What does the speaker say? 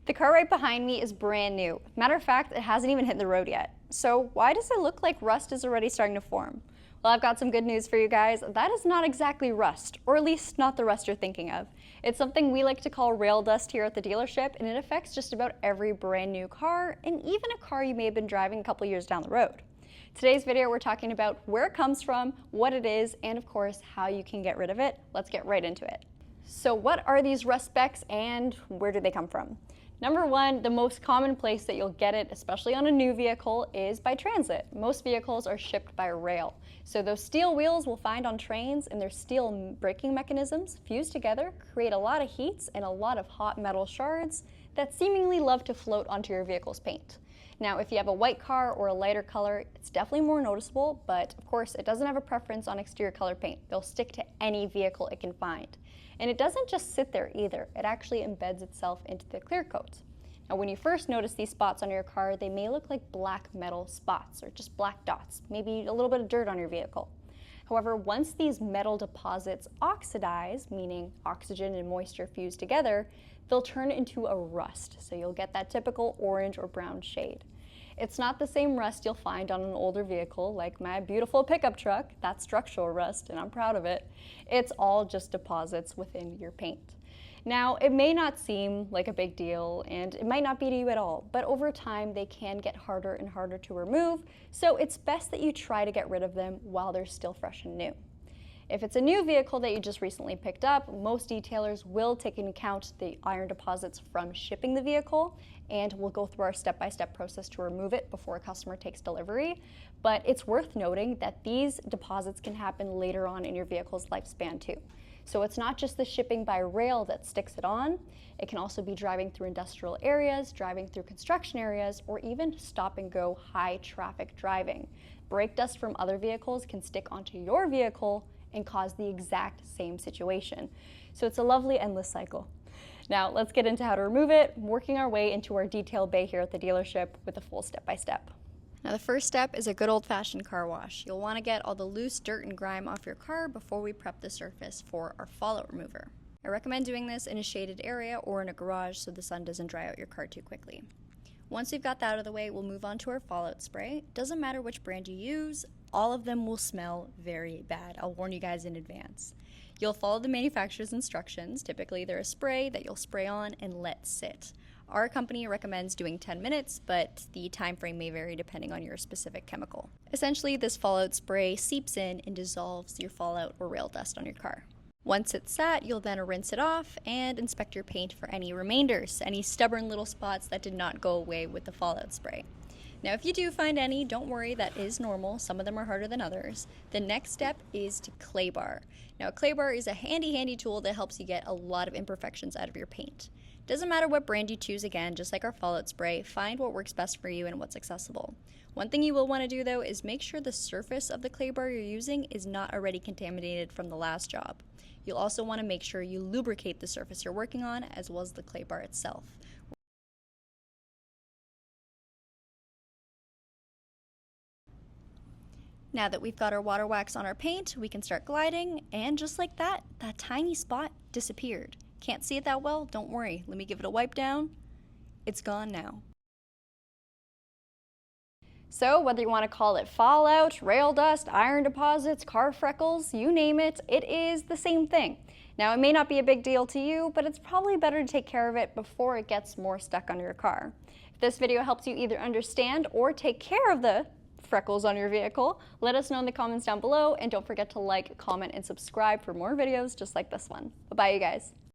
The car right behind me is brand new. Matter of fact, it hasn't even hit the road yet. So why does it look like rust is already starting to form? Well, I've got some good news for you guys. That is not exactly rust, or at least not the rust you're thinking of. It's something we like to call rail dust here at the dealership, and it affects just about every brand new car, and even a car you may have been driving a couple years down the road. Today's video, we're talking about where it comes from, what it is, and of course, how you can get rid of it. Let's get right into it. So what are these rust specks and where do they come from? Number one, the most common place that you'll get it, especially on a new vehicle, is by transit. Most vehicles are shipped by rail. So those steel wheels we'll find on trains and their steel braking mechanisms fused together create a lot of heat and a lot of hot metal shards that seemingly love to float onto your vehicle's paint. Now, if you have a white car or a lighter color, it's definitely more noticeable, but of course it doesn't have a preference on exterior color paint. They'll stick to any vehicle it can find. And it doesn't just sit there either, it actually embeds itself into the clear coat. Now when you first notice these spots on your car, they may look like black metal spots or just black dots, maybe a little bit of dirt on your vehicle. However, once these metal deposits oxidize, meaning oxygen and moisture fuse together, they'll turn into a rust, so you'll get that typical orange or brown shade. It's not the same rust you'll find on an older vehicle like my beautiful pickup truck. That's structural rust and I'm proud of it. It's all just deposits within your paint. Now, it may not seem like a big deal and it might not be to you at all, but over time they can get harder and harder to remove, so it's best that you try to get rid of them while they're still fresh and new. If it's a new vehicle that you just recently picked up, most detailers will take into account the iron deposits from shipping the vehicle, and we'll go through our step-by-step process to remove it before a customer takes delivery. But it's worth noting that these deposits can happen later on in your vehicle's lifespan too. So it's not just the shipping by rail that sticks it on, it can also be driving through industrial areas, driving through construction areas, or even stop and go high traffic driving. Brake dust from other vehicles can stick onto your vehicle and cause the exact same situation. So it's a lovely endless cycle. Now let's get into how to remove it, working our way into our detail bay here at the dealership with a full step-by-step. Now the first step is a good old-fashioned car wash. You'll want to get all the loose dirt and grime off your car before we prep the surface for our fallout remover. I recommend doing this in a shaded area or in a garage so the sun doesn't dry out your car too quickly. Once we've got that out of the way, we'll move on to our fallout spray. Doesn't matter which brand you use, all of them will smell very bad. I'll warn you guys in advance. You'll follow the manufacturer's instructions. Typically, they're a spray that you'll spray on and let sit. Our company recommends doing 10 minutes, but the time frame may vary depending on your specific chemical. Essentially, this fallout spray seeps in and dissolves your fallout or rail dust on your car. Once it's sat, you'll then rinse it off and inspect your paint for any remainders, any stubborn little spots that did not go away with the fallout spray. Now, if you do find any, don't worry, that is normal. Some of them are harder than others. The next step is to clay bar. Now, a clay bar is a handy tool that helps you get a lot of imperfections out of your paint. Doesn't matter what brand you choose, again, just like our fallout spray, find what works best for you and what's accessible. One thing you will want to do though is make sure the surface of the clay bar you're using is not already contaminated from the last job. You'll also want to make sure you lubricate the surface you're working on as well as the clay bar itself. Now that we've got our water wax on our paint, we can start gliding, and just like that, that tiny spot disappeared. Can't see it that well? Don't worry. Let me give it a wipe down. It's gone now. So whether you want to call it fallout, rail dust, iron deposits, car freckles, you name it, it is the same thing. Now it may not be a big deal to you, but it's probably better to take care of it before it gets more stuck on your car. If this video helps you either understand or take care of the freckles on your vehicle, let us know in the comments down below, and don't forget to like, comment, and subscribe for more videos just like this one. Bye-bye, you guys.